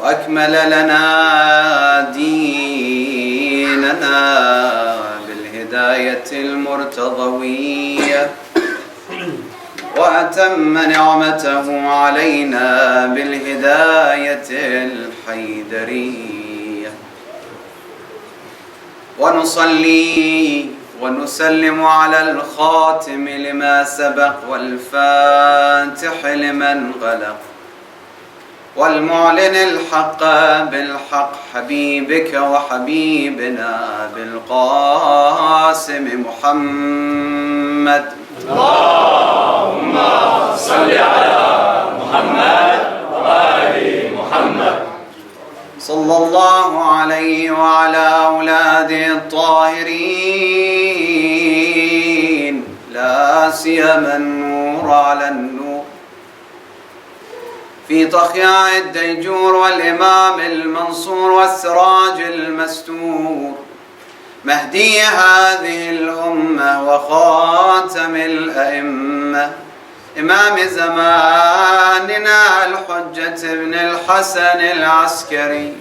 وأكمل لنا ديننا بالهداية المرتضوية وأتم نعمته علينا بالهداية الحيدرية ونصلي ونسلم على الخاتم لما سبق والفاتح لمن غلق والمعلن الحق بالحق حبيبك وحبيبنا بالقاسم محمد اللهم صل على محمد وآل محمد صلى الله عليه وعلى أولاده الطاهرين لا سيما النور على النور في طخياء الديجور والإمام المنصور والسراج المستور مهدي هذه الأمة وخاتم الأئمة إمام زماننا الحجة بن الحسن العسكري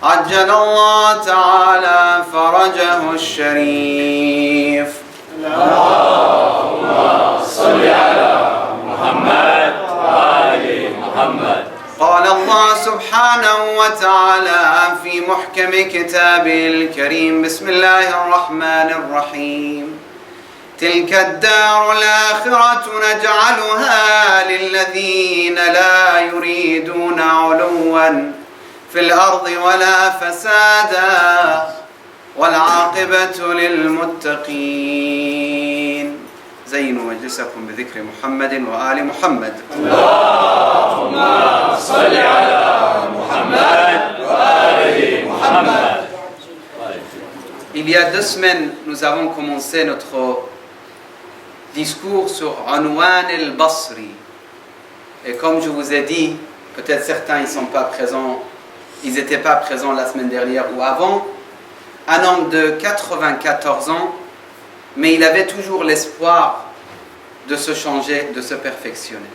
عجل الله تعالى فرجه الشريف اللهم صل على محمد وآل محمد قال الله سبحانه وتعالى في محكم كتابه الكريم بسم الله الرحمن الرحيم تلك الدار الآخرة نجعلها للذين لا يريدون علوا في الأرض ولا فسادا والعاقبة للمتقين زينوا مجلسكم بذكر محمد وآل محمد اللهم صل على محمد وآل محمد. Il y a 2 semaines, nous avons commencé notre discours sur Unwan al-Basri. Et comme je vous ai dit, peut-être certains ils sont pas présents, ils n'étaient pas présents la semaine dernière ou avant, un homme de 94 ans, mais il avait toujours l'espoir de se changer, de se perfectionner.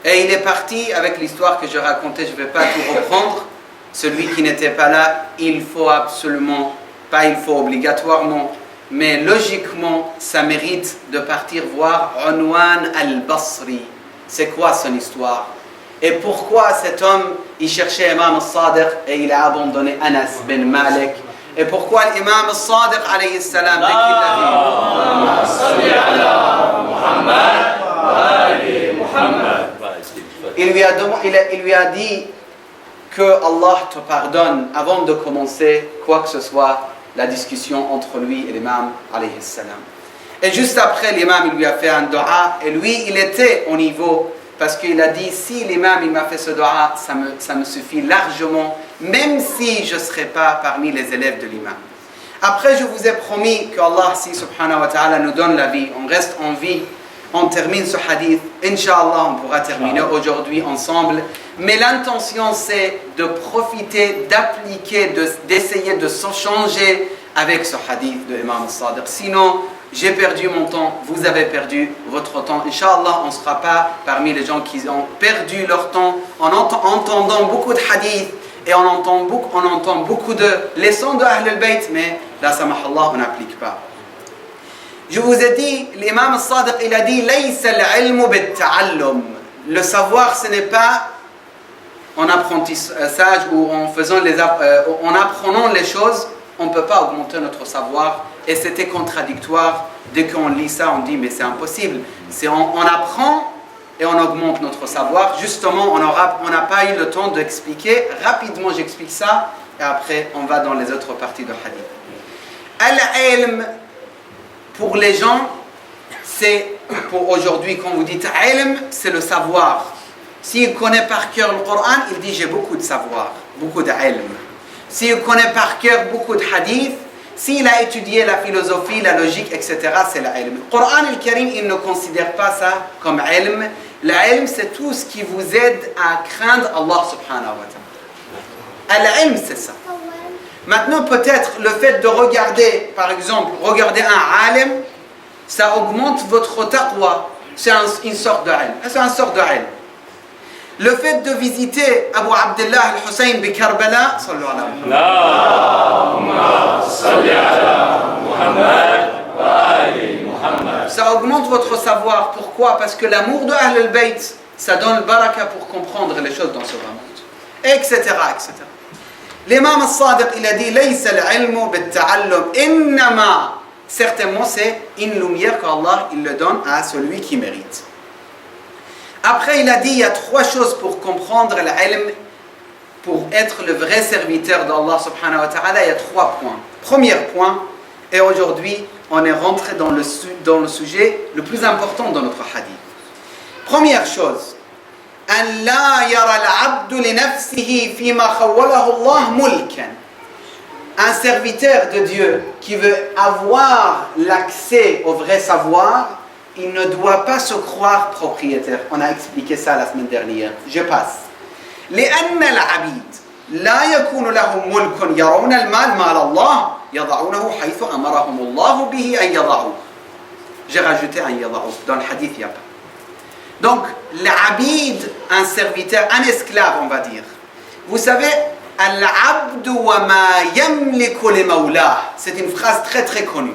Et il est parti avec l'histoire que je racontais, je ne vais pas tout reprendre. Celui qui n'était pas là, il faut absolument, pas il faut obligatoirement, mais logiquement, ça mérite de partir voir Unwan al-Basri. C'est quoi son histoire? Et pourquoi cet homme, il cherchait Imam al-Sadiq et il a abandonné Anas bin Malik? Et pourquoi l'imam al-Sadiq alayhi salam, dès qu'il l'a vu, il lui a dit que Allah te pardonne avant de commencer quoi que ce soit la discussion entre lui et l'imam alayhi salam. Et juste après, l'imam il lui a fait un dua et lui il était au niveau parce qu'il a dit si l'imam il m'a fait ce dua, ça me suffit largement, même si je ne serai pas parmi les élèves de l'imam. Après, je vous ai promis que Allah, si subhanahu wa ta'ala nous donne la vie, on reste en vie, on termine ce hadith. Inch'Allah, on pourra terminer aujourd'hui ensemble. Mais l'intention, c'est de profiter, d'appliquer, d'essayer de se changer avec ce hadith de Imam al-Sadiq. Sinon, j'ai perdu mon temps, vous avez perdu votre temps. Inch'Allah, on ne sera pas parmi les gens qui ont perdu leur temps en entendant beaucoup de hadiths et on entend beaucoup de leçons de Ahl al-Bayt, mais la samahallah, on n'applique pas. Je vous ai dit, l'imam al-Sadiq, il a dit Laysa al-ilmu bit-ta'allum. Le savoir, ce n'est pas en apprentissage ou en apprenant les choses, on ne peut pas augmenter notre savoir. Et c'était contradictoire. Dès qu'on lit ça, on dit mais c'est impossible. On apprend et on augmente notre savoir. Justement, on n'a pas eu le temps d'expliquer. Rapidement, j'explique ça et après, on va dans les autres parties de hadith. Al-ilm, pour les gens, c'est pour aujourd'hui, quand vous dites ilm, c'est le savoir. S'il connaît par cœur le Coran, il dit j'ai beaucoup de savoir, beaucoup d'ilm. S'il connaît par cœur beaucoup de hadith, s'il a étudié la philosophie, la logique, etc., c'est l'ilm. Le Coran al-Karim, il ne considère pas ça comme ilm. L'ilm, c'est tout ce qui vous aide à craindre Allah subhanahu wa ta'ala. L'ilm, c'est ça. Maintenant, peut-être le fait de regarder, par exemple, regarder un alim, ça augmente votre taqwa. C'est une sorte de ilm. C'est une sorte de ilm. Le fait de visiter Abu Abdullah al-Hussein bi Karbala, sallallahu alayhi wa sallam. Allahumma salli ala Muhammad wa ali Muhammad. Ça augmente votre savoir. Pourquoi? Parce que l'amour de Ahl al-Bayt, ça donne le baraka pour comprendre les choses dans ce bas monde. Etc. etc. L'imam al-Sadiq, il a dit Laysa al-ilmu bit-ta'allum, innama. Certainement, c'est une lumière qu'Allah il le donne à celui qui mérite. Après, il a dit il y a 3 choses pour comprendre l'ilm, pour être le vrai serviteur d'Allah subhanahu wa ta'ala. Il y a 3 points. Premier point, et aujourd'hui, on est rentré dans le sujet le plus important dans notre hadith. Première chose, أن لا يرى العبد لنفسه فيما خوله الله ملكا. Un serviteur de Dieu qui veut avoir l'accès au vrai savoir, il ne doit pas se croire propriétaire. On a expliqué ça la semaine dernière. Je passe. لأن العبيد لا يكون لهم ملك يرون المال مال الله يضعونه حيث أمرهم الله به أن يضعوه. J'ai rajouté un يضعوه. Dans le hadith, il n'y a pas. Donc, l'abid, un serviteur, un esclave, on va dire. Vous savez, al-abdu wa ma yamliku li mawlah. C'est une phrase très très connue.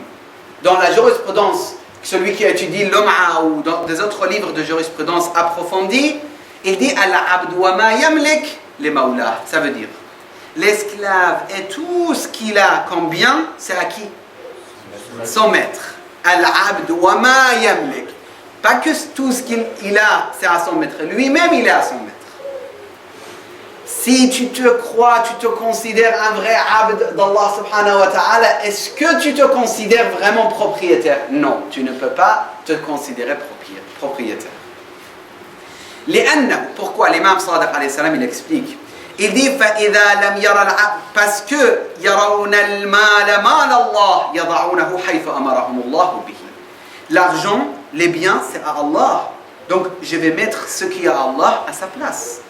Dans la jurisprudence, celui qui étudie l'Um'a ou dans des autres livres de jurisprudence approfondis, il dit al-abdu wa ma yamlik li mawlah. Ça veut dire, l'esclave et tout ce qu'il a comme bien, c'est à qui? Son maître. Al-abdu wa ma yamlik. Pas que tout ce qu'il a, c'est à son maître. Lui-même, il est à son maître. Si tu te crois, tu te considères un vrai abd d'Allah subhanahu wa ta'ala, est-ce que tu te considères vraiment propriétaire? Non, tu ne peux pas te considérer propriétaire. Pourquoi l'imam Sadiq alayhi salam, il explique. Il dit, parce que l'argent, les biens, c'est à Allah. Donc, je vais mettre ce qui est à Allah à sa place.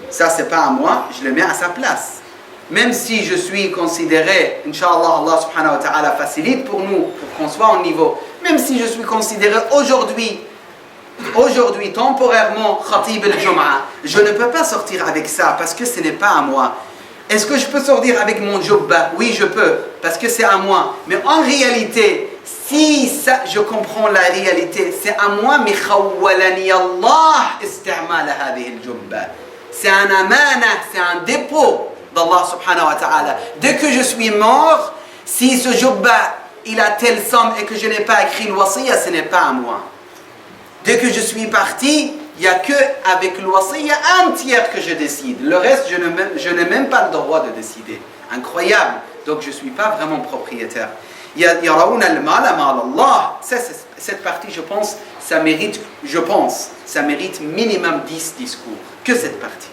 Ça, c'est pas à moi, je le mets à sa place. Même si je suis considéré, Inch'Allah, Allah subhanahu wa ta'ala facilite pour nous, pour qu'on soit au niveau. Même si je suis considéré aujourd'hui, temporairement, Khatib al-Jum'a, je ne peux pas sortir avec ça parce que ce n'est pas à moi. Est-ce que je peux sortir avec mon jubba? Oui, je peux, parce que c'est à moi. Mais en réalité, si ça, je comprends la réalité, c'est à moi, mais khawwalani Allah isti'mal hadhihi al-jubba. C'est un amana, c'est un dépôt d'Allah subhanahu wa ta'ala. Dès que je suis mort, si ce jubba, il a telle somme et que je n'ai pas écrit le wasiya, ce n'est pas à moi. Dès que je suis parti, il n'y a qu'avec le wasiya un tiers que je décide. Le reste, je n'ai même pas le droit de décider. Incroyable. Donc je ne suis pas vraiment propriétaire. Cette partie, je pense, ça mérite minimum 10 discours. Que cette partie.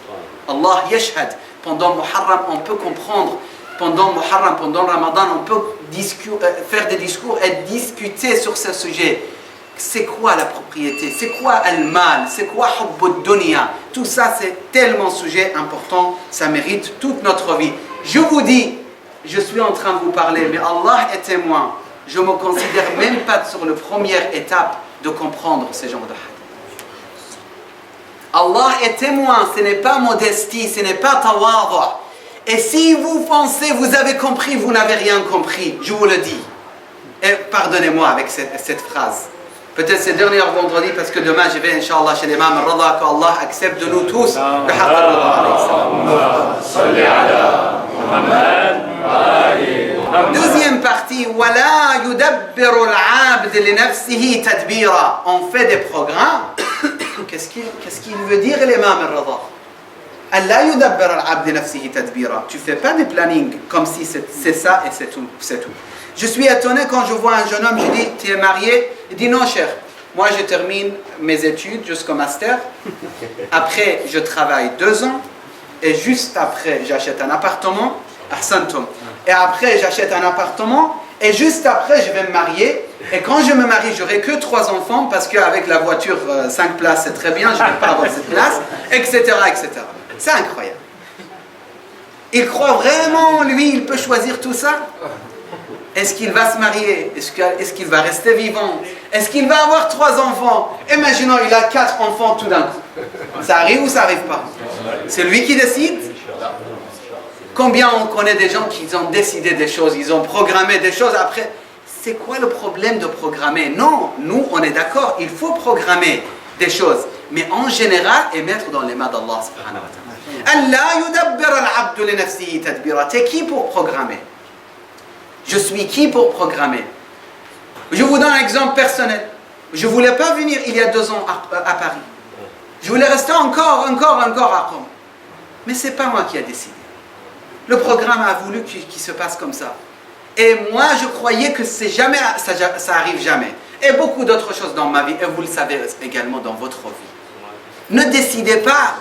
Allah yashhad. Pendant Muharram, on peut comprendre. Pendant Muharram, pendant Ramadan, on peut faire des discours et discuter sur ce sujet. C'est quoi la propriété? C'est quoi al-mal? C'est quoi hubb dunya? Tout ça, c'est tellement sujet important. Ça mérite toute notre vie. Je vous dis, je suis en train de vous parler, mais Allah est témoin. Je ne me considère même pas sur la première étape de comprendre ce genre de hadith. Allah est témoin, ce n'est pas modestie, ce n'est pas tawadu. Et si vous pensez, vous avez compris, vous n'avez rien compris, je vous le dis. Et pardonnez-moi avec cette phrase. Peut-être c'est dernier vendredi, parce que demain je vais, Inch'Allah, chez l'imam Rada, qu'Allah accepte de nous tous. Deuxième partie, وَلَا يُدَبِّرُ الْعَابْدِ لِنَفْسِهِ تَدْبِيرًا. On fait des programmes. Qu'est-ce qu'il veut dire l'imam Rada? Allah yudabbir al-abd nafsihi tadbira. Tu fais pas des plannings comme si c'est ça et c'est tout. Je suis étonné quand je vois un jeune homme, je dis, tu es marié? Il dit, non cher, moi je termine mes études jusqu'au master, après je travaille 2 ans, et juste après j'achète un appartement, ahsantum, et après j'achète un appartement, et juste après je vais me marier, et quand je me marie, j'aurai que 3 enfants, parce qu'avec la voiture 5 places c'est très bien, je ne vais pas avoir cette place, etc., etc. C'est incroyable. Il croit vraiment, lui, il peut choisir tout ça? Est-ce qu'il va se marier? Est-ce qu'il va rester vivant? Est-ce qu'il va avoir 3 enfants? Imaginons, il a 4 enfants tout d'un coup. Ça arrive ou ça n'arrive pas? C'est lui qui décide? Combien on connaît des gens qui ont décidé des choses, ils ont programmé des choses, après, c'est quoi le problème de programmer? Non, nous on est d'accord, il faut programmer des choses, mais en général, et mettre dans les mains d'Allah subhanahu wa ta'ala. Allah yudabbir al-abdu li nafsihi tadbira. T'es qui pour programmer? Je suis qui pour programmer? Je vous donne un exemple personnel. Je ne voulais pas venir il y a 2 ans à Paris. Je voulais rester encore à Rome. Mais ce n'est pas moi qui ai décidé. Le programme a voulu qu'il se passe comme ça. Et moi, je croyais que ça arrive jamais. Et beaucoup d'autres choses dans ma vie, et vous le savez également dans votre vie. Ne décidez pas,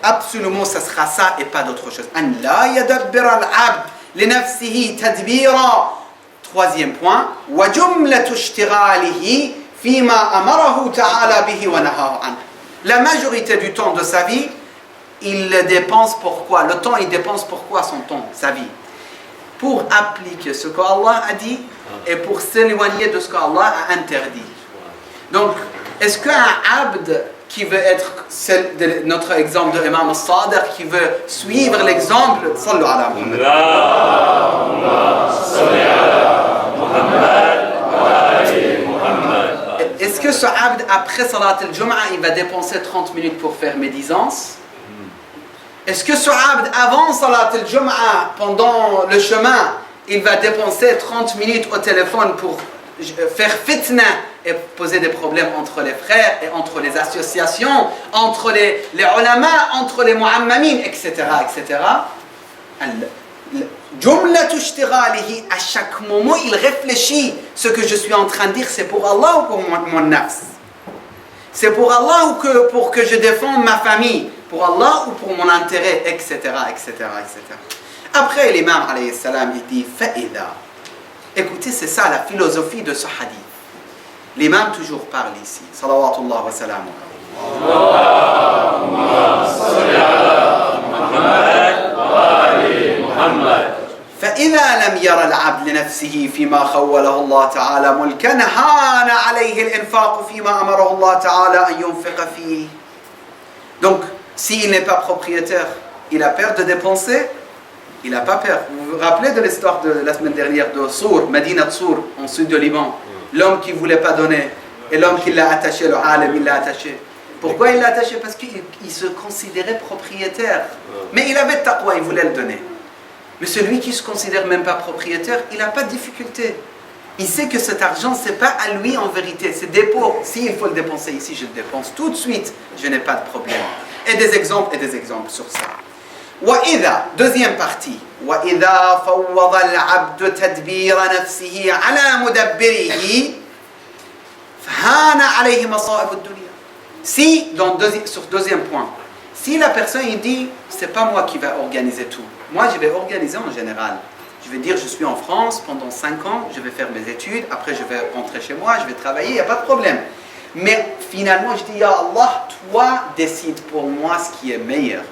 absolument, ça sera ça et pas d'autre chose. An la yadabbir al-abd li nafsihi tadbira. 3e point, wa jumlatu ishtighalihi fima amarahu ta'ala bihi wa nahahu an. La majorité du temps de sa vie, il le dépense pourquoi? Le temps, il dépense pourquoi son temps, sa vie? Pour appliquer ce qu'Allah a dit et pour s'éloigner de ce qu'Allah a interdit. Donc, est-ce qu'un abd qui veut être notre exemple de Imam al-Sadiq, qui veut suivre l'exemple, sallu ala Muhammad. Est-ce que ce abd, après Salat al-Jum'a, il va dépenser 30 minutes pour faire médisance? Est-ce que ce abd, avant Salat al-Jum'a, pendant le chemin, il va dépenser 30 minutes au téléphone pour faire fitna et poser des problèmes entre les frères et entre les associations, entre les ulama, entre les mu'ammamin, etc., etc. À chaque moment, il réfléchit. Ce que je suis en train de dire, c'est pour Allah ou pour mon nafs? C'est pour Allah ou pour que je défende ma famille? Pour Allah ou pour mon intérêt, etc., etc., etc. Après, l'imam, alayhi salam, il dit « Fa'ida ». Écoutez, c'est ça la philosophie de ce hadith. L'imam toujours parle ici. Salawatullah wa salam. فإذا لم يرى العبد لنفسه فيما خوله الله تعالى ملكا هان عليه الإنفاق فيما أمره الله تعالى أن ينفق فيه. Donc, s'il n'est pas propriétaire, il a peur de dépenser, il n'a pas peur. Vous vous rappelez de l'histoire de la semaine dernière de Sour, Medina Sour, en sud de Liban, l'homme qui ne voulait pas donner et l'homme qui l'a attaché, le alim, il l'a attaché. Pourquoi il l'a attaché? Parce qu'il se considérait propriétaire. Mais il avait taqwa, il voulait le donner. Mais celui qui ne se considère même pas propriétaire, il n'a pas de difficulté. Il sait que cet argent, ce n'est pas à lui en vérité, c'est dépôt. S'il faut le dépenser ici, je le dépense tout de suite, je n'ai pas de problème. Et des exemples sur ça. وإذا, deuxième partie, وإذا فوض العبد تدبير نفسه على مدبره فهان عليه مصائب الدنيا. Si, sur deuxième point, si la personne il dit, c'est pas moi qui vais organiser tout, moi je vais organiser en général. Je vais dire, je suis en France pendant 5 ans, je vais faire mes études, après je vais rentrer chez moi, je vais travailler, il n'y a pas de problème. Mais finalement, je dis, Ya Allah, toi décide pour moi ce qui est meilleur.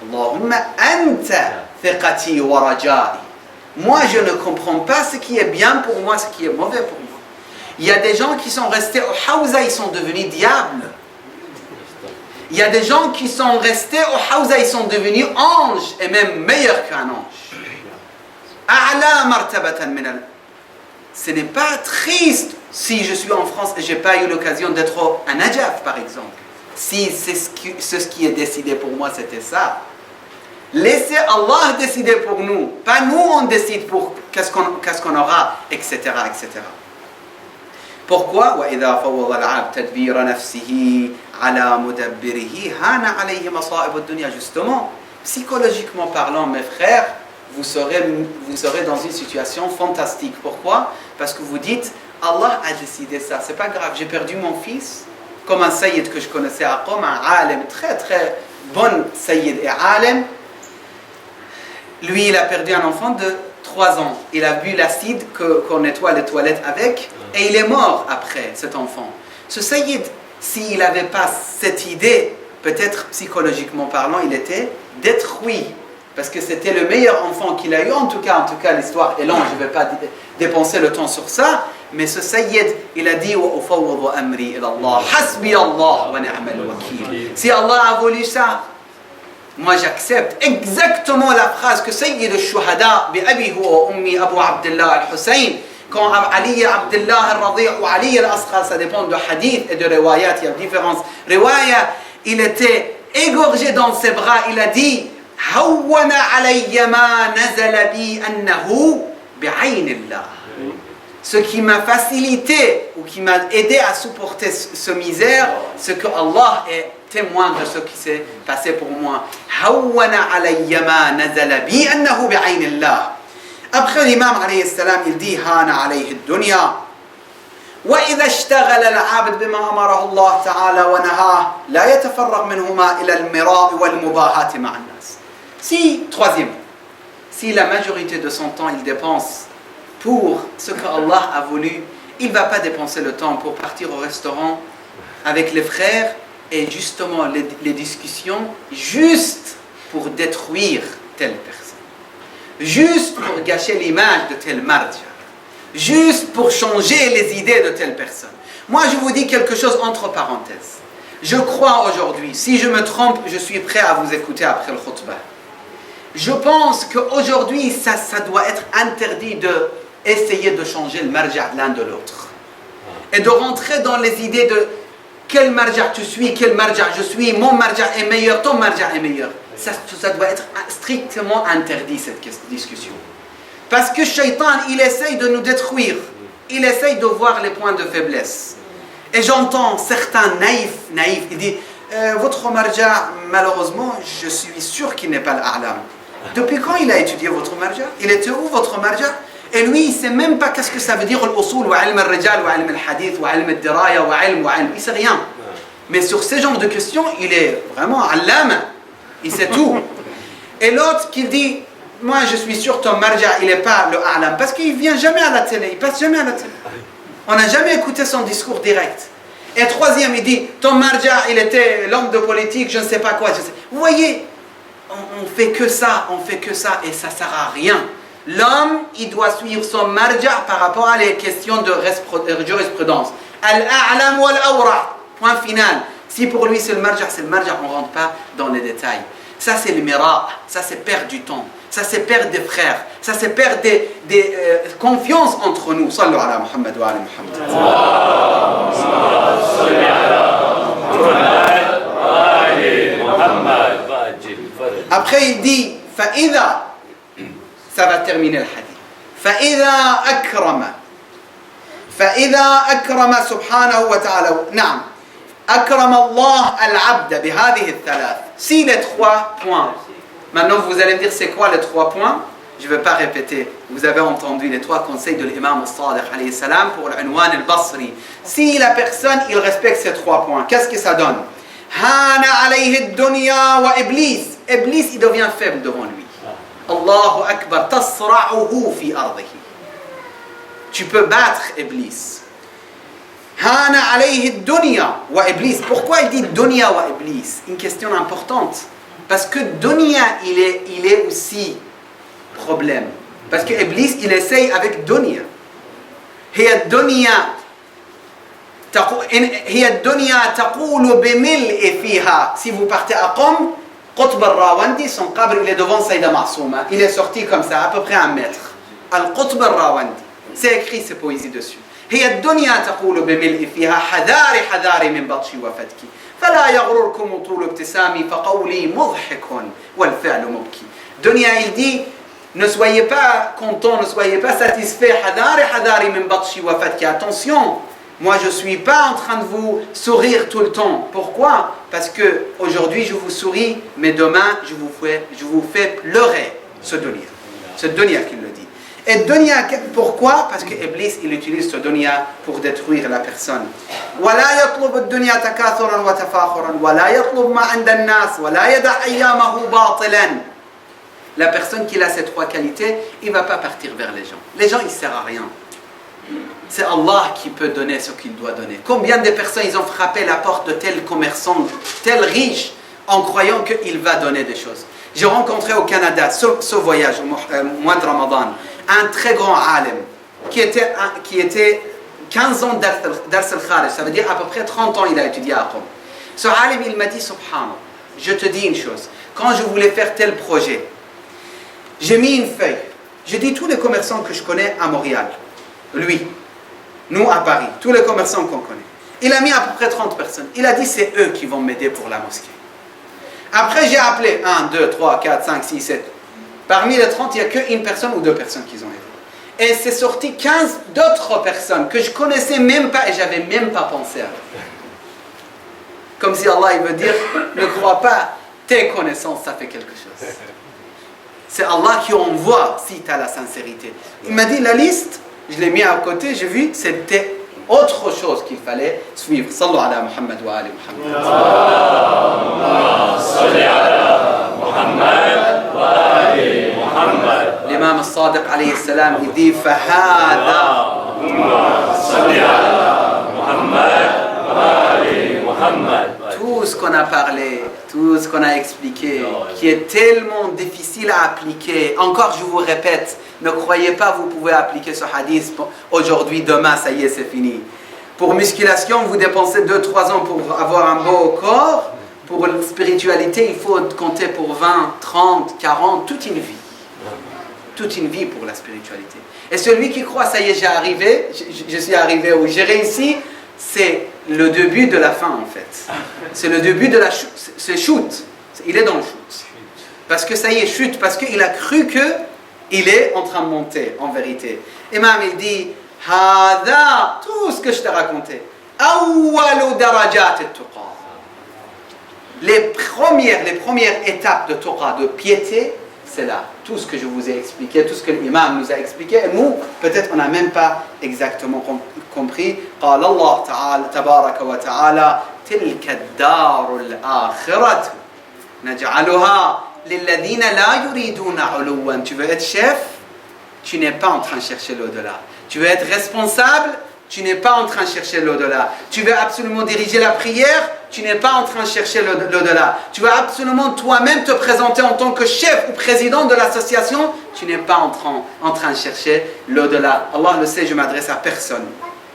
Allahumma anta thiqati wa raja'i. Moi, je ne comprends pas ce qui est bien pour moi, ce qui est mauvais pour moi. Il y a des gens qui sont restés au Hawza, ils sont devenus diables. Il y a des gens qui sont restés au Hawza, ils sont devenus anges, et même meilleurs qu'un ange. A'la martabatan min al. Ce n'est pas triste si je suis en France et je n'ai pas eu l'occasion d'être à Najaf, par exemple. Si c'est ce qui est décidé pour moi, c'était ça. Laissez Allah décider pour nous. Pas nous, on décide pour qu'est-ce qu'on aura, etc., etc. Pourquoi? وَإِذَا فَوَّضَ الْعَبْدُ تَدْبِيرَ نَفْسِهِ عَلَى مُدَبِّرِهِ هَانَ عَلَيْهِ مَصَائِبُ الدُّنْيا. Justement, psychologiquement parlant, mes frères, vous serez dans une situation fantastique. Pourquoi? Parce que vous dites, Allah a décidé ça, c'est pas grave, j'ai perdu mon fils, comme un sayyid que je connaissais à Qom, un alim, très très bon sayyid et alim. Lui, il a perdu un enfant de 3 ans. Il a bu l'acide qu'on nettoie les toilettes avec, et il est mort après, cet enfant. Ce sayyid, s'il n'avait pas cette idée, peut-être psychologiquement parlant, il était détruit. parce que c'était le meilleur enfant qu'il a eu. En tout cas, l'histoire est longue, je ne vais pas dépenser le temps sur ça. Mais ce Sayyid, il a dit wa ufawwadu amri ila Allah, hasbi Allah wa ni'mal wakil. Si Allah a voulu ça, moi j'accepte exactement la phrase que Sayyid al-Shuhada bi abi huwa ummi Abu Abdullah al-Hussein, quand Ali Abdullah al-Radi' ou Ali al-Asghar, ça dépend de hadith et de riwayat, il y a différentes riwayat, il était égorgé dans ses bras, il a dit hawwana alayya ma nazala bi annahu bi'aynillah. Ce qui m'a facilité ou qui m'a aidé à supporter ce misère, c'est que Allah est témoin de ce qui s'est passé pour moi. Hawwana alayya ma nazala bi annahu bi'aynillah. Après l'imam alayhi salam, il dit hana alayhi ad-dunya. Wa idha ishtaghala al-'abd bima amarahu Allah ta'ala wa naha la yatafarraq minhuma ila al-mira' wal-mubahat ma'a an-nas. Troisième, si la majorité de son temps il dépense pour ce que Allah a voulu, il ne va pas dépenser le temps pour partir au restaurant avec les frères et justement les discussions juste pour détruire telle personne, juste pour gâcher l'image de tel marja, juste pour changer les idées de telle personne. Moi je vous dis quelque chose entre parenthèses. Je crois aujourd'hui, si je me trompe, je suis prêt à vous écouter après le khutbah. Je pense qu'aujourd'hui ça doit être interdit de essayer de changer le marja' l'un de l'autre. Et de rentrer dans les idées de quel marja' tu suis, quel marja' je suis, mon marja' est meilleur, ton marja' est meilleur. Ça doit être strictement interdit cette discussion. Parce que Shaitan, il essaye de nous détruire. Il essaye de voir les points de faiblesse. Et j'entends certains naïfs, ils disent votre marja', malheureusement, je suis sûr qu'il n'est pas l'a'lam. Depuis quand il a étudié votre marja'? Il était où votre marja'? Et lui, il ne sait même pas qu'est-ce que ça veut dire l'usul, wa ilm al-rijal, wa ilm al-hadith, wa ilm al-diraya, wa ilm. Il ne sait rien. Mais sur ce genre de questions, il est vraiment allama. Il sait tout. Et l'autre qui dit, moi je suis sûr ton marja' il n'est pas le a'lam, parce qu'il ne vient jamais à la télé, il passe jamais à la télé. On n'a jamais écouté son discours direct. Et troisième, il dit, ton marja' il était l'homme de politique, je ne sais pas quoi. Vous voyez, on fait que ça, et ça ne sert à rien. L'homme, il doit suivre son marja' par rapport à les questions de jurisprudence. Al-a'lam wal-awra. Point final. Si pour lui c'est le marja', on ne rentre pas dans les détails. Ça c'est le mira', ça c'est perdre du temps, ça c'est perdre des frères, ça c'est perdre des confiance entre nous. Sallu ala Muhammad wa ala Muhammad. Après il dit, fa'idha, ça va terminer le hadith. فإذا أكرم سبحانه وتعالى نعم أكرم الله العبد بهذه الثلاث. Si les trois points, maintenant vous allez me dire c'est quoi les trois points? Je ne vais pas répéter, vous avez entendu les trois conseils de l'imam al-Sadiq alayhi salam pour l'unwan al-Basri. Si la personne il respecte ces trois points, qu'est-ce que ça donne? Hana alayhi ad-dunya wa iblis. Iblis il devient faible devant lui. Allahu Akbar, tasra'uhu fi ardihi. Tu peux battre Iblis. Hana alayhi dunya wa iblis. Pourquoi il dit dunya wa iblis? Une question importante. Parce que dunya, il est aussi problème. Parce que Iblis, il essaye avec dunya. Hiya dunya taqulu bimil'i fiha. Si vous partez à Qom, Qutb al-Rawandi, son qabr, il est devant Saïda Ma'souma. Il est sorti comme ça, à peu près 1 mètre. Al-Qutb al-Rawandi. C'est écrit ces poésies dessus. هي الدنيا تقول بملء فيها حذاري من بطشي وفتكي فلا يغرركم طول ابتسامي فقولي مضحك والفعل مبكي. Dunya, il dit, ne soyez pas contents, ne soyez pas satisfaits. حذاري من بطشي وفتكي. Attention, moi je ne suis pas en train de vous sourire tout le temps. Pourquoi? Parce que aujourd'hui je vous souris, mais demain je vous fais pleurer. Ce dunya qui le dit. Et dunya, pourquoi? Parce que Iblis il utilise ce dunya pour détruire la personne. ولا يطلب الدنيا تكاثرا وتفاخرا ولا يطلب ما عند الناس ولا يدع أيامه باطلا. La personne qui a ces trois qualités, il ne va pas partir vers les gens. Les gens, ils ne servent à rien. C'est Allah qui peut donner ce qu'il doit donner. Combien de personnes ils ont frappé la porte de tel commerçant, tel riche, en croyant qu'il va donner des choses. J'ai rencontré au Canada, ce voyage, au mois de Ramadan, un très grand alim qui était 15 ans d'Ars al-Kharij, ça veut dire à peu près 30 ans il a étudié à Qom. Ce alim, il m'a dit, subhanallah, je te dis une chose, quand je voulais faire tel projet, j'ai mis une feuille, j'ai dit tous les commerçants que je connais à Montréal, lui, nous à Paris, tous les commerçants qu'on connaît. Il a mis à peu près 30 personnes. Il a dit, c'est eux qui vont m'aider pour la mosquée. Après, j'ai appelé 1, 2, 3, 4, 5, 6, 7. Parmi les 30, il n'y a qu'une personne ou deux personnes qui ont aidé. Et c'est sorti 15 d'autres personnes que je connaissais même pas et j'avais même pas pensé à eux. Comme si Allah il veut dire, ne crois pas, tes connaissances, ça fait quelque chose. C'est Allah qui envoie si tu as la sincérité. Il m'a dit la liste, je l'ai mis à côté, j'ai vu, c'était autre chose qu'il fallait suivre. Sallu ala Muhammad wa ali Muhammad. Salli ala Muhammad wa ali Muhammad. L'imam al-Sadiq alayhi salam, il dit Fahada. Salli ala Muhammad wa ali Muhammad. Tout ce qu'on a parlé, tout ce qu'on a expliqué, qui est tellement difficile à appliquer. Encore, je vous répète, ne croyez pas vous pouvez appliquer ce hadith aujourd'hui, demain, ça y est, c'est fini. Pour musculation, vous dépensez 2-3 ans pour avoir un beau corps. Pour la spiritualité, il faut compter pour 20, 30, 40, toute une vie. Toute une vie pour la spiritualité. Et celui qui croit, ça y est, j'ai arrivé, je suis arrivé où j'ai réussi, c'est le début de la fin en fait. C'est le début de la chute. C'est chute. Il est dans le chute. Parce que ça y est, chute. Parce qu'il a cru qu'il est en train de monter en vérité. Imam il dit Hada, tout ce que je t'ai raconté. Awwalu darajat at-tuqa. Les premières étapes de Torah, de piété, c'est là. Tout ce que je vous ai expliqué, tout ce que l'imam nous a expliqué, et nous, peut-être on n'a même pas exactement compris. قال الله تعالى تبارك وتعالى تلك الدار الآخرة نجعلها للذين لا يريدون علوا. Tu veux être chef, tu n'es pas en train de chercher l'au-delà. Tu veux être responsable, tu n'es pas en train de chercher l'au-delà. Tu veux absolument diriger la prière, tu n'es pas en train de chercher l'au-delà. Tu veux absolument toi-même te présenter en tant que chef ou président de l'association, tu n'es pas en train de chercher l'au-delà. Allah le sait, je m'adresse à personne.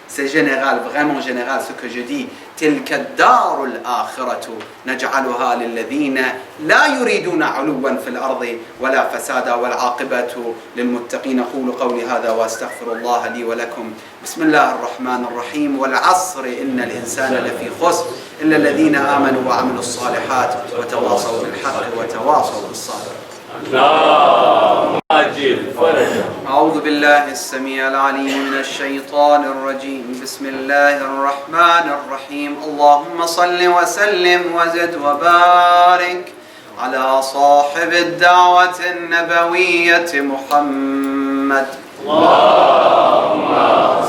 C'est général, vraiment général ce que je dis. تلك الدار الآخرة نجعلها للذين لا يريدون علوا في الأرض ولا فسادا والعاقبة للمتقين. أقول قولي هذا وأستغفر الله لي ولكم. بسم الله الرحمن الرحيم. والعصر إن الإنسان لفي خسر إلا الذين آمنوا وعملوا الصالحات وتواصوا بالحق وتواصوا بالصبر. أعوذ بالله السميع العليم من الشيطان الرجيم. بسم الله الرحمن الرحيم. اللهم صل وسلم وزد وبارك على صاحب الدعوة النبوية محمد. اللهم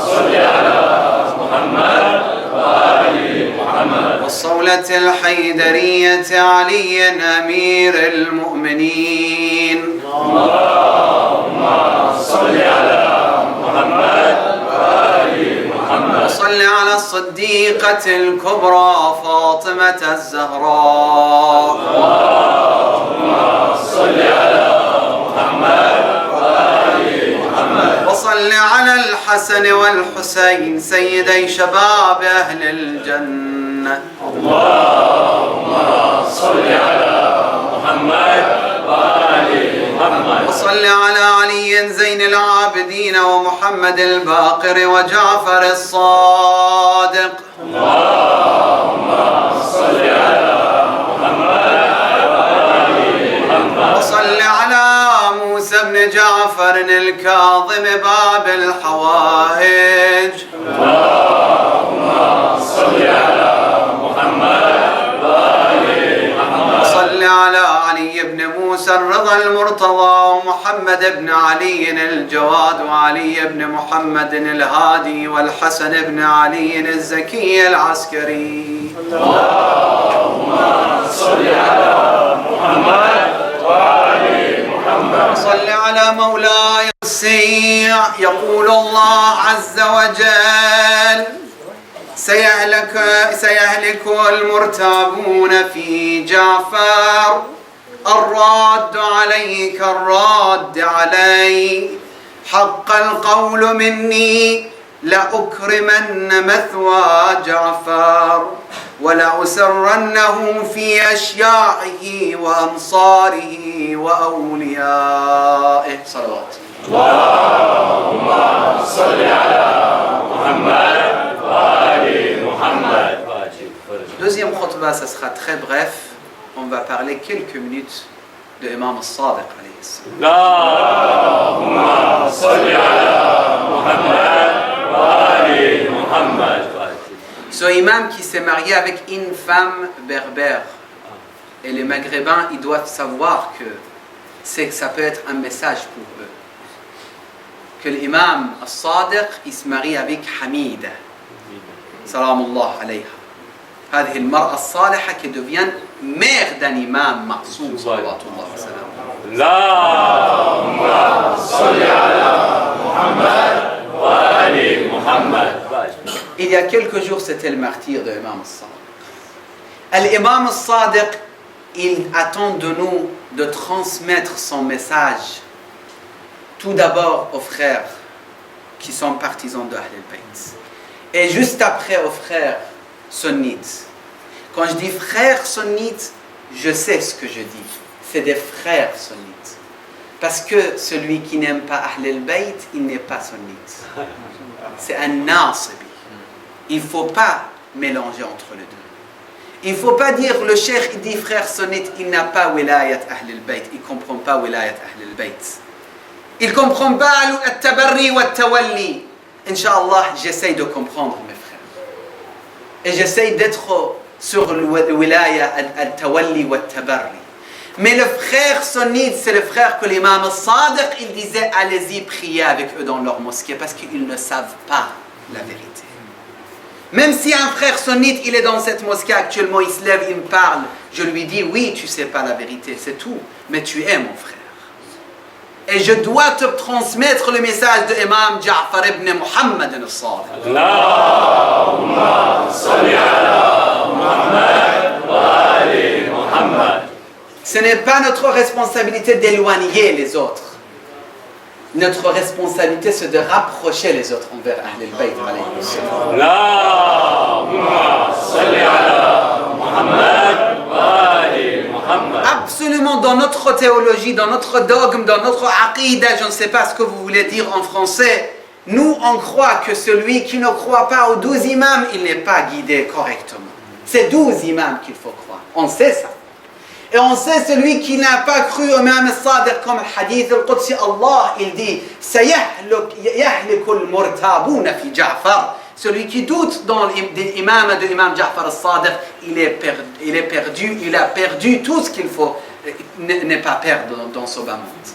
صل على محمد وآل محمد. والصولة الحيدرية علي أمير المؤمنين. اللهم صل على محمد وآل محمد. وصل على الصديقة الكبرى فاطمة الزهراء. اللهم صل على محمد وآل محمد. وصل على الحسن والحسين سيدي شباب أهل الجنة. اللهم صل على محمد وآل محمد. وصل على علي زين العابدين ومحمد الباقر وجعفر الصادق. اللهم صل على محمد وآل محمد. وصل على موسى بن جعفر الكاظم باب الحوائج. اللهم صل على محمد وآل محمد. وصل على علي بن موسى الرضا المرتضى ومحمد بن علي الجواد وعلي بن محمد الهادي والحسن بن علي الزكي العسكري. اللهم صل على محمد وآل محمد. صل على مولاي السيع. يقول الله عز وجل سيهلك المرتابون في جعفر الراد عليك الراد علي حق القول مني لأكرمن مثوى جعفر ولأسرنه في أشياعه وأنصاره وأوليائه صلوات اللهم صل على محمد وآل محمد. Deuxième khutbah, ça sera très bref. On va parler quelques minutes de Imam al-Sadiq alayhi salam. اللهم صل على محمد وآل محمد. Ce imam qui s'est marié avec une femme berbère. Et les Maghrébins, ils doivent savoir que ça peut être un message pour eux. Que l'imam al-Sadiq, il se marie avec Hamida. Salamullah alayha. هذه المرأة الصالحة qui devient mère d'un imam معصوم صلوات الله وسلامه. اللهم صل على محمد وآل محمد. Il y a quelques jours, c'était le martyr de l'imam al-Sadiq. L'imam al-Sadiq, il attend de nous de transmettre son message tout d'abord aux frères qui sont partisans de Ahl al-Bayt. Et juste après aux frères sunnites. Quand je dis frères sunnites, je sais ce que je dis. C'est des frères sunnites. Parce que celui qui n'aime pas Ahl al-Bayt, il n'est pas sunnite. C'est un nasibi. Il ne faut pas mélanger entre les deux. Il ne faut pas dire le cheikh il dit frère sunnite, il n'a pas wilayat Ahl al-Bayt. Il ne comprend pas wilayat Ahl al-Bayt. Il ne comprend pas al-tabarri wa al-tawalli. Inch'Allah, j'essaye de comprendre mes frères. Et j'essaye d'être sur le wilaya al-tawalli wa al-tabarri. Mais le frère sunnite, c'est le frère que l'imam al-Sadiq, il disait allez-y prier avec eux dans leur mosquée parce qu'ils ne savent pas la vérité. Même si un frère sunnite, il est dans cette mosquée actuellement, il se lève, il me parle, je lui dis oui, tu ne sais pas la vérité, c'est tout, mais tu es mon frère. Et je dois te transmettre le message de Imam Ja'far ibn Muhammad al-Sadiq. Allahumma salli ala Muhammad wa ali Muhammad. Ce n'est pas notre responsabilité d'éloigner les autres. Notre responsabilité, c'est de rapprocher les autres envers Ahl al-Bayt. Allahumma salli ala Muhammad wa ali Muhammad. Absolument, dans notre théologie, dans notre dogme, dans notre aqidah, je ne sais pas ce que vous voulez dire en français, nous, on croit que celui qui ne croit pas aux 12 imams, il n'est pas guidé correctement. C'est 12 imams qu'il faut croire. On sait ça. Et on sait celui qui n'a pas cru au imam al-Sadiq comme le hadith al-Qudsi, Allah, il dit سَيَهْلِكُ الْمُرْتَابُونَ فِي جَعْفَرَ. Celui qui doute dans l'imam de l'imam Ja'far al-Sadiq, il est perdu, il a perdu tout ce qu'il faut ne pas perdre dans ce bas monde.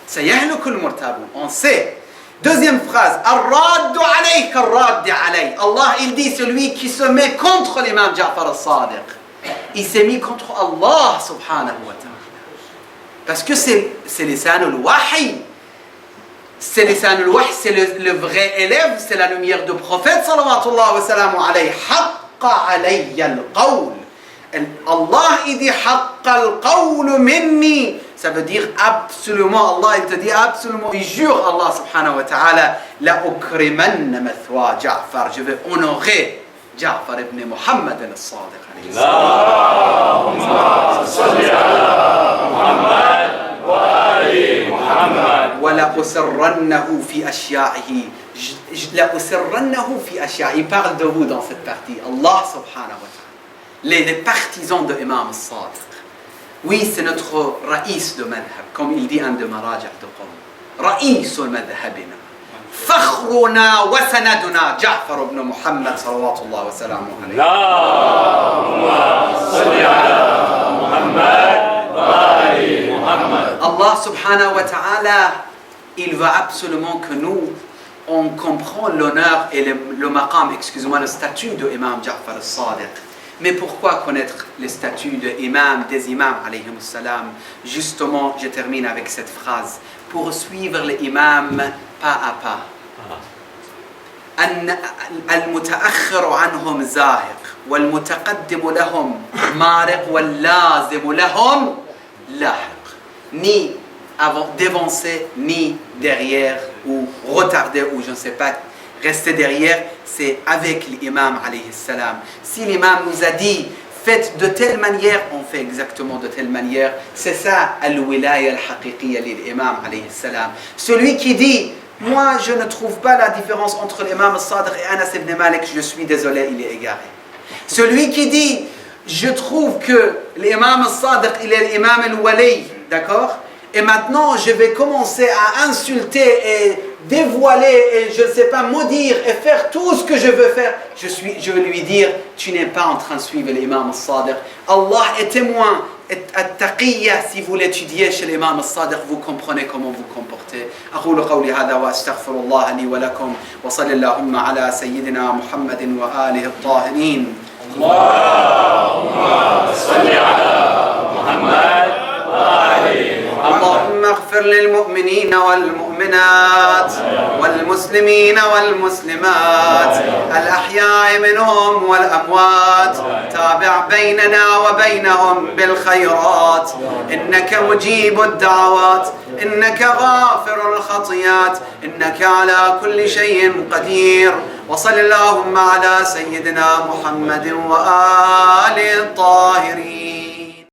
سَيَهْلِكُ الْمُرْتَابُونَ. On sait. Deuxième phrase, الرَّادُّ عَلَيْكَ الرَّادِّ عَلَيْ. Allah, il dit celui qui se met contre l'imam Ja'far al-Sadiq. Il s'est mis contre Allah subhanahu wa ta'ala. Parce que c'est lisan al-wahi. C'est lisan al-wahi, c'est le vrai élève, c'est la lumière du prophète sallallahu wa sallam alayhi. Haqqa alayya al-qawl. Allah il dit haqqa al-qawl minni. Ça veut dire absolument, Allah il te dit absolument, il jure Allah subhanahu wa ta'ala, la ukrimanna mathwa Ja'far. Je vais honorer Ja'far ibn Muhammad al-Sadiq. Allahumma salli ala Muhammad wa ali Muhammad. وَلَأُسِرَّنَّهُ فِي أَشْيَاعِهِ. لَأُسِرَّنَّهُ فِي أَشْيَاعِهِ. Il parle de vous dans cette partie. Allah subhanahu wa ta'ala. Les partisans de Imam al-Sadiq. Oui, c'est notre raïs de madhab, comme il dit un de maraja' de qawm. Raïs al-madhabina. فخرنا وسندنا جعفر بن محمد صلوات الله وسلامه عليه. اللهم صل على محمد وآل محمد. Allah subhanahu wa ta'ala, il veut absolument que nous, on comprend l'honneur et le maqam, excusez-moi, le statut de Imam Ja'far al-Sadiq. Mais pourquoi connaître les statuts des imams alayhim salam? Justement, je termine avec cette phrase. Pour suivre les imams pas à pas. المتأخر عنهم زاهق والمتقدم لهم مارق واللازم لهم لاحق. ni dévancer, ni derrière, ou retarder, ou je ne sais pas, rester derrière. C'est avec l'imam alayhi salam. Si l'imam nous a dit faites de telle manière, on fait exactement de telle manière. C'est ça al-wilaya al-haqiqiyya l'imam alayhi salam. Celui qui dit moi je ne trouve pas la différence entre l'imam al-Sadiq et Anas ibn Malik, je suis désolé, il est égaré. Celui qui dit je trouve que l'imam al-Sadiq il est l'imam al-wali, d'accord? Et maintenant je vais commencer à insulter et dévoiler et je ne sais pas maudire et faire tout ce que je veux faire, je vais lui dire tu n'es pas en train de suivre l'imam al-Sadiq. Allah est témoin. التقية si vous l'étudiez chez l'imam al-Sadiq, vous comprenez comment vous comportez. أقول قولي هذا وأستغفر الله لي ولكم وصلى اللهم على سيدنا محمد وآله الطاهرين. اللهم صل على محمد وآل محمد. اللهم اغفر للمؤمنين والمؤمنات والمسلمين والمسلمات الأحياء منهم والأموات. تابع بيننا وبينهم بالخيرات إنك مجيب الدعوات إنك غافر الخطيئات إنك على كل شيء قدير. وصل اللهم على سيدنا محمد وآل الطاهرين.